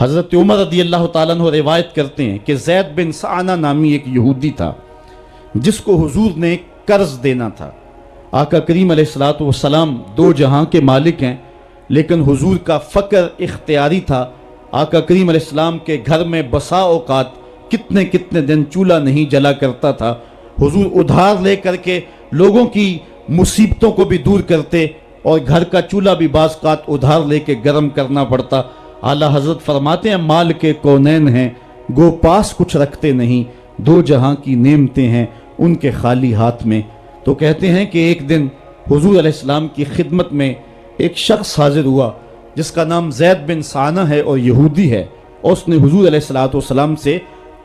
حضرت عمر رضی اللہ تعالیٰ عنہ روایت کرتے ہیں کہ زید بن سعانہ نامی ایک یہودی تھا جس کو حضور نے قرض دینا تھا۔ آقا کریم علیہ الصلوۃ والسلام دو جہاں کے مالک ہیں، لیکن حضور کا فقر اختیاری تھا۔ آقا کریم علیہ السلام کے گھر میں بسا اوقات کتنے دن چولہا نہیں جلا کرتا تھا۔ حضور ادھار لے کر کے لوگوں کی مصیبتوں کو بھی دور کرتے، اور گھر کا چولہا بھی بعض اوقات ادھار لے کے گرم کرنا پڑتا۔ اعلیٰ حضرت فرماتے ہیں مال کے کونین ہیں گو پاس کچھ رکھتے نہیں، دو جہاں کی نعمتیں ہیں ان کے خالی ہاتھ میں۔ تو کہتے ہیں کہ ایک دن حضور علیہ السلام کی خدمت میں ایک شخص حاضر ہوا جس کا نام زید بن سعانہ ہے اور یہودی ہے، اور اس نے حضور علیہ السلام سے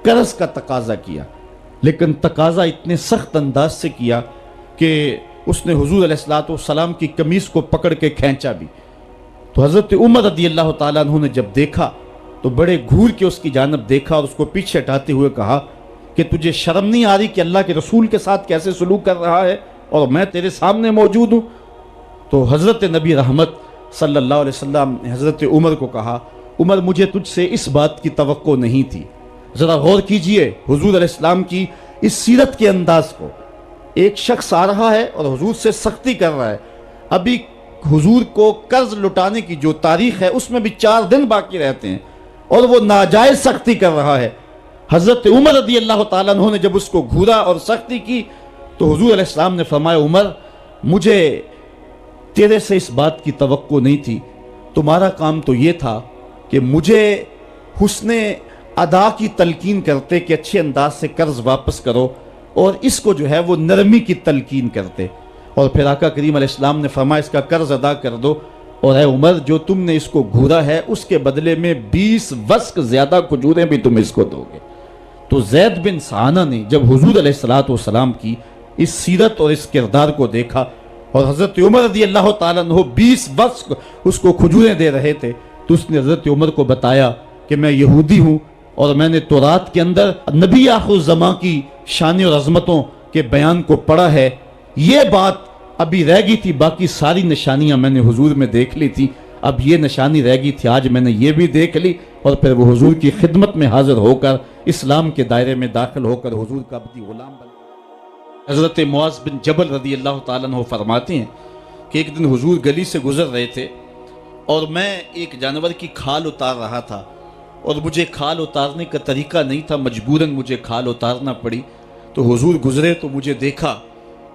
قرض کا تقاضا کیا، لیکن تقاضا اتنے سخت انداز سے کیا کہ اس نے حضور علیہ السلام کی قمیص کو پکڑ کے کھینچا بھی۔ تو حضرت عمر رضی اللہ تعالیٰ عنہ نے جب دیکھا تو بڑے گھور کے اس کی جانب دیکھا اور اس کو پیچھے ہٹاتے ہوئے کہا کہ تجھے شرم نہیں آ رہی کہ اللہ کے رسول کے ساتھ کیسے سلوک کر رہا ہے اور میں تیرے سامنے موجود ہوں؟ تو حضرت نبی رحمت صلی اللہ علیہ وسلم نے حضرت عمر کو کہا عمر مجھے تجھ سے اس بات کی توقع نہیں تھی۔ ذرا غور کیجئے حضور علیہ السلام کی اس سیرت کے انداز کو۔ ایک شخص آ رہا ہے اور حضور سے سختی کر رہا ہے، ابھی حضور کو قرض لٹانے کی جو تاریخ ہے اس میں بھی 4 دن باقی رہتے ہیں، اور وہ ناجائز سختی کر رہا ہے۔ حضرت عمر رضی اللہ تعالیٰ عنہ نے جب اس کو گھورا اور سختی کی تو حضور علیہ السلام نے فرمایا عمر مجھے تیرے سے اس بات کی توقع نہیں تھی، تمہارا کام تو یہ تھا کہ مجھے حسن ادا کی تلقین کرتے کہ اچھے انداز سے قرض واپس کرو، اور اس کو جو ہے وہ نرمی کی تلقین کرتے، اور پھر آقا کریم علیہ السلام نے فرمایا اس کا قرض ادا کر دو، اور اے عمر جو تم نے اس کو گھورا ہے اس کے بدلے میں 20 وسق زیادہ کھجوریں بھی تم اس کو دو گے۔ تو زید بن سعانہ نے جب حضور علیہ السلام کی اس سیرت اور اس کردار کو دیکھا، اور حضرت عمر رضی اللہ تعالیٰ عنہ 20 وسق اس کو کھجوریں دے رہے تھے، تو اس نے حضرت عمر کو بتایا کہ میں یہودی ہوں اور میں نے تورات کے اندر نبی آخر الزماں کی شان اور عظمتوں کے بیان کو پڑھا ہے، یہ بات ابھی رہ گئی تھی، باقی ساری نشانیاں میں نے حضور میں دیکھ لی تھی، اب یہ نشانی رہ گئی تھی، آج میں نے یہ بھی دیکھ لی۔ اور پھر وہ حضور کی خدمت میں حاضر ہو کر اسلام کے دائرے میں داخل ہو کر حضور کا عبدی غلام بن۔ حضرت معاذ بن جبل رضی اللہ تعالیٰ عنہ فرماتے ہیں کہ ایک دن حضور گلی سے گزر رہے تھے اور میں ایک جانور کی کھال اتار رہا تھا، اور مجھے کھال اتارنے کا طریقہ نہیں تھا، مجبوراً مجھے کھال اتارنا پڑی۔ تو حضور گزرے تو مجھے دیکھا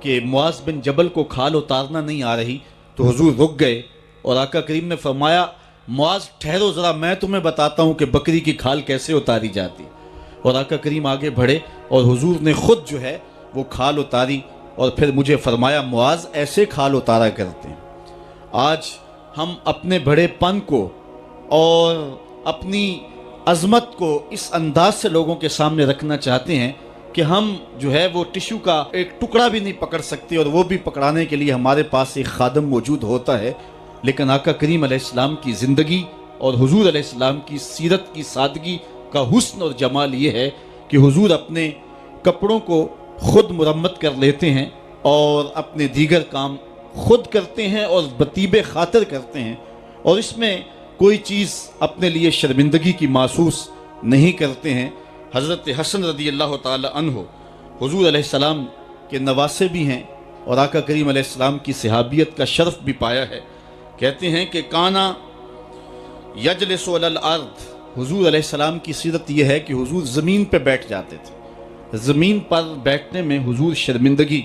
کہ معاذ بن جبل کو کھال اتارنا نہیں آ رہی، تو حضور رک گئے اور آقا کریم نے فرمایا معاذ ٹھہرو ذرا میں تمہیں بتاتا ہوں کہ بکری کی کھال کیسے اتاری جاتی۔ اور آقا کریم آگے بڑھے اور حضور نے خود جو ہے وہ کھال اتاری، اور پھر مجھے فرمایا معاذ ایسے کھال اتارا کرتے ہیں۔ آج ہم اپنے بڑے پن کو اور اپنی عظمت کو اس انداز سے لوگوں کے سامنے رکھنا چاہتے ہیں کہ ہم جو ہے وہ ٹشو کا ایک ٹکڑا بھی نہیں پکڑ سکتے، اور وہ بھی پکڑانے کے لیے ہمارے پاس ایک خادم موجود ہوتا ہے۔ لیکن آقا کریم علیہ السلام کی زندگی اور حضور علیہ السلام کی سیرت کی سادگی کا حسن اور جمال یہ ہے کہ حضور اپنے کپڑوں کو خود مرمت کر لیتے ہیں اور اپنے دیگر کام خود کرتے ہیں اور بطیب خاطر کرتے ہیں، اور اس میں کوئی چیز اپنے لیے شرمندگی کی محسوس نہیں کرتے ہیں۔ حضرت حسن رضی اللہ تعالی عنہ حضور علیہ السلام کے نواسے بھی ہیں اور آقا کریم علیہ السلام کی صحابیت کا شرف بھی پایا ہے۔ کہتے ہیں کہ کانا یجلس علی الارض، حضور علیہ السلام کی سیرت یہ ہے کہ حضور زمین پہ بیٹھ جاتے تھے، زمین پر بیٹھنے میں حضور شرمندگی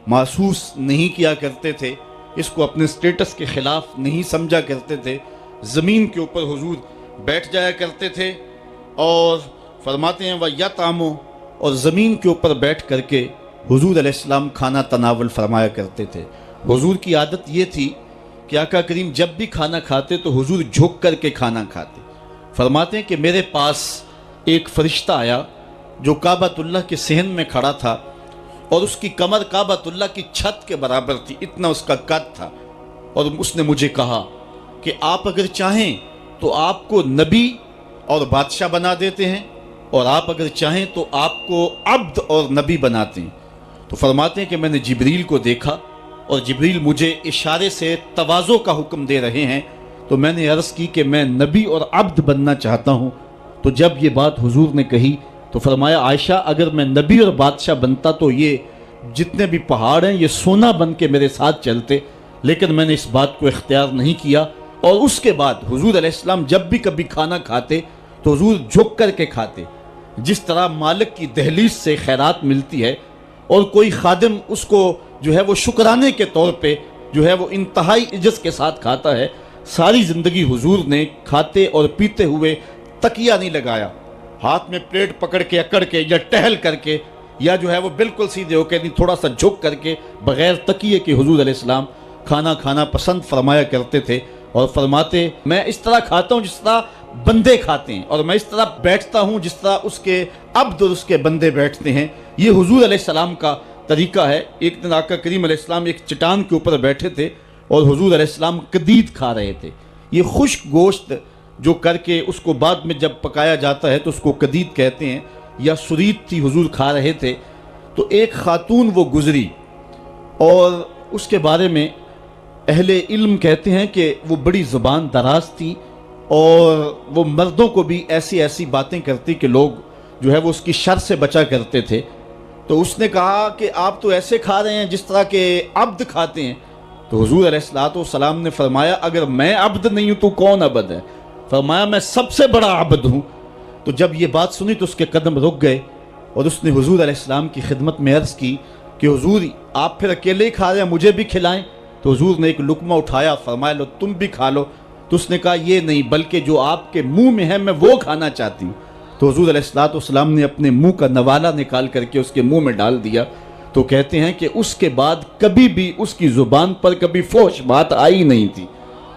محسوس نہیں کیا کرتے تھے، اس کو اپنے سٹیٹس کے خلاف نہیں سمجھا کرتے تھے، زمین کے اوپر حضور بیٹھ جایا کرتے تھے، اور فرماتے ہیں وَيَطْعَمُ، اور زمین کے اوپر بیٹھ کر کے حضور علیہ السلام کھانا تناول فرمایا کرتے تھے۔ حضور کی عادت یہ تھی کہ آقا کریم جب بھی کھانا کھاتے تو حضور جھک کر کے کھانا کھاتے۔ فرماتے ہیں کہ میرے پاس ایک فرشتہ آیا جو کعبۃ اللہ کے صحن میں کھڑا تھا، اور اس کی کمر کعبۃ اللہ کی چھت کے برابر تھی، اتنا اس کا قد تھا، اور اس نے مجھے کہا کہ آپ اگر چاہیں تو آپ کو نبی اور بادشاہ بنا دیتے ہیں، اور آپ اگر چاہیں تو آپ کو عبد اور نبی بناتے ہیں۔ تو فرماتے ہیں کہ میں نے جبریل کو دیکھا، اور جبریل مجھے اشارے سے تواضع کا حکم دے رہے ہیں، تو میں نے عرض کی کہ میں نبی اور عبد بننا چاہتا ہوں۔ تو جب یہ بات حضور نے کہی تو فرمایا عائشہ اگر میں نبی اور بادشاہ بنتا تو یہ جتنے بھی پہاڑ ہیں یہ سونا بن کے میرے ساتھ چلتے، لیکن میں نے اس بات کو اختیار نہیں کیا۔ اور اس کے بعد حضور علیہ السلام جب بھی کبھی کھانا کھاتے تو حضور جھک کر کے کھاتے، جس طرح مالک کی دہلیز سے خیرات ملتی ہے اور کوئی خادم اس کو جو ہے وہ شکرانے کے طور پہ جو ہے وہ انتہائی عجز کے ساتھ کھاتا ہے، ساری زندگی حضور نے کھاتے اور پیتے ہوئے تکیہ نہیں لگایا، ہاتھ میں پلیٹ پکڑ کے اکڑ کے یا ٹہل کر کے یا جو ہے وہ بالکل سیدھے ہو کے نہیں، تھوڑا سا جھک کر کے بغیر تکیے کے حضور علیہ السلام کھانا کھانا پسند فرمایا کرتے تھے، اور فرماتے میں اس طرح کھاتا ہوں جس طرح بندے کھاتے ہیں، اور میں اس طرح بیٹھتا ہوں جس طرح اس کے عبد اور اس کے بندے بیٹھتے ہیں۔ یہ حضور علیہ السلام کا طریقہ ہے۔ ایک دن آقا کریم علیہ السلام ایک چٹان کے اوپر بیٹھے تھے اور حضور علیہ السلام قدید کھا رہے تھے۔ یہ خشک گوشت جو کر کے اس کو بعد میں جب پکایا جاتا ہے تو اس کو قدید کہتے ہیں، یا سرید تھی، حضور کھا رہے تھے۔ تو ایک خاتون وہ گزری اور اس کے بارے میں اہل علم کہتے ہیں کہ وہ بڑی زبان دراز تھی اور وہ مردوں کو بھی ایسی ایسی باتیں کرتی کہ لوگ جو ہے وہ اس کی شر سے بچا کرتے تھے۔ تو اس نے کہا کہ آپ تو ایسے کھا رہے ہیں جس طرح کے عبد کھاتے ہیں۔ تو حضور علیہ السلام نے فرمایا اگر میں عبد نہیں ہوں تو کون عبد ہے؟ فرمایا میں سب سے بڑا عبد ہوں۔ تو جب یہ بات سنی تو اس کے قدم رک گئے اور اس نے حضور علیہ السلام کی خدمت میں عرض کی کہ حضور آپ پھر اکیلے ہی کھا رہے ہیں، مجھے بھی کھلائیں۔ تو حضور نے ایک لقمہ اٹھایا، فرمایا لو تم بھی کھا لو۔ تو اس نے کہا یہ نہیں، بلکہ جو آپ کے منہ میں ہے میں وہ کھانا چاہتی ہوں۔ تو حضور علیہ السلام نے اپنے منہ کا نوالا نکال کر کے اس کے منہ میں ڈال دیا۔ تو کہتے ہیں کہ اس کے بعد کبھی بھی اس کی زبان پر کبھی فحش بات آئی نہیں تھی۔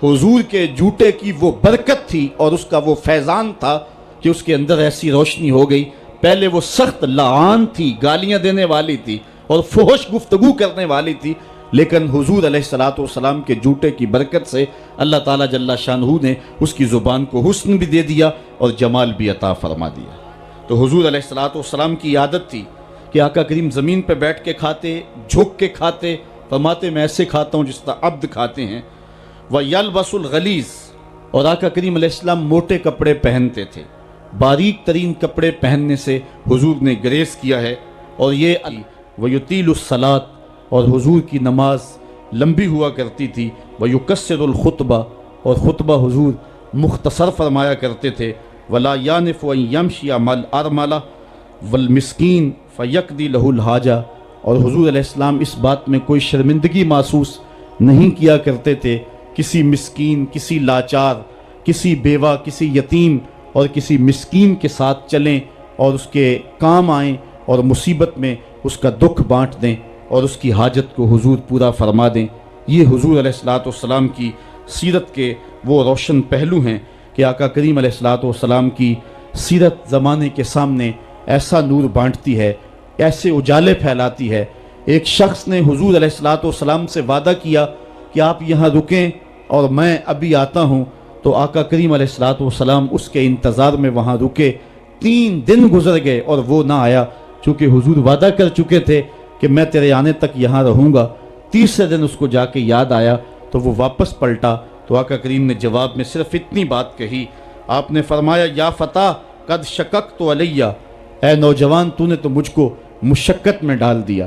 حضور کے جوتے کی وہ برکت تھی اور اس کا وہ فیضان تھا کہ اس کے اندر ایسی روشنی ہو گئی۔ پہلے وہ سخت لعان تھی، گالیاں دینے والی تھی اور فحش گفتگو کرنے والی تھی، لیکن حضور علیہ السلام کے جوتے کی برکت سے اللہ تعالیٰ جل شانہ نے اس کی زبان کو حسن بھی دے دیا اور جمال بھی عطا فرما دیا۔ تو حضور علیہ السلام کی عادت تھی کہ آقا کریم زمین پہ بیٹھ کے کھاتے، جھک کے کھاتے، فرماتے میں ایسے کھاتا ہوں جس طرح عبد کھاتے ہیں۔ وَيَلْبَسُ الْغَلِيظ، اور آقا کریم علیہ السلام موٹے کپڑے پہنتے تھے، باریک ترین کپڑے پہننے سے حضور نے گریز کیا ہے۔ اور یہ وَيُطِيلُ الصَّلَاةَ، اور حضور کی نماز لمبی ہوا کرتی تھی۔ وَيُقَصِّرُ الْخُطْبَةَ، اور خطبہ حضور مختصر فرمایا کرتے تھے۔ وَلَا يَعْنِفُ أَن يَمْشِيَ مَعَ الْأَرْمَلَةِ وَالْمِسْكِينِ فَيَقْضِي لَهُ الْحَاجَةَ، اور حضور علیہ السلام اس بات میں کوئی شرمندگی محسوس نہیں کیا کرتے تھے کسی مسکین، کسی لاچار، کسی بیوہ، کسی یتیم اور کسی مسکین کے ساتھ چلیں اور اس کے کام آئیں اور مصیبت میں اس کا دکھ بانٹ دیں اور اس کی حاجت کو حضور پورا فرما دیں۔ یہ حضور علیہ السلام کی سیرت کے وہ روشن پہلو ہیں کہ آقا کریم علیہ السلام کی سیرت زمانے کے سامنے ایسا نور بانٹتی ہے، ایسے اجالے پھیلاتی ہے۔ ایک شخص نے حضور علیہ السلام سے وعدہ کیا کہ آپ یہاں رکیں اور میں ابھی آتا ہوں، تو آقا کریم علیہ السلام اس کے انتظار میں وہاں رکے۔ 3 دن گزر گئے اور وہ نہ آیا، چونکہ حضور وعدہ کر چکے تھے کہ میں تیرے آنے تک یہاں رہوں گا۔ تیسرے دن اس کو جا کے یاد آیا تو وہ واپس پلٹا، تو آقا کریم نے جواب میں صرف اتنی بات کہی، آپ نے فرمایا یا فتیٰ قد شککت علیہ، اے نوجوان تو نے تو مجھ کو مشقت میں ڈال دیا۔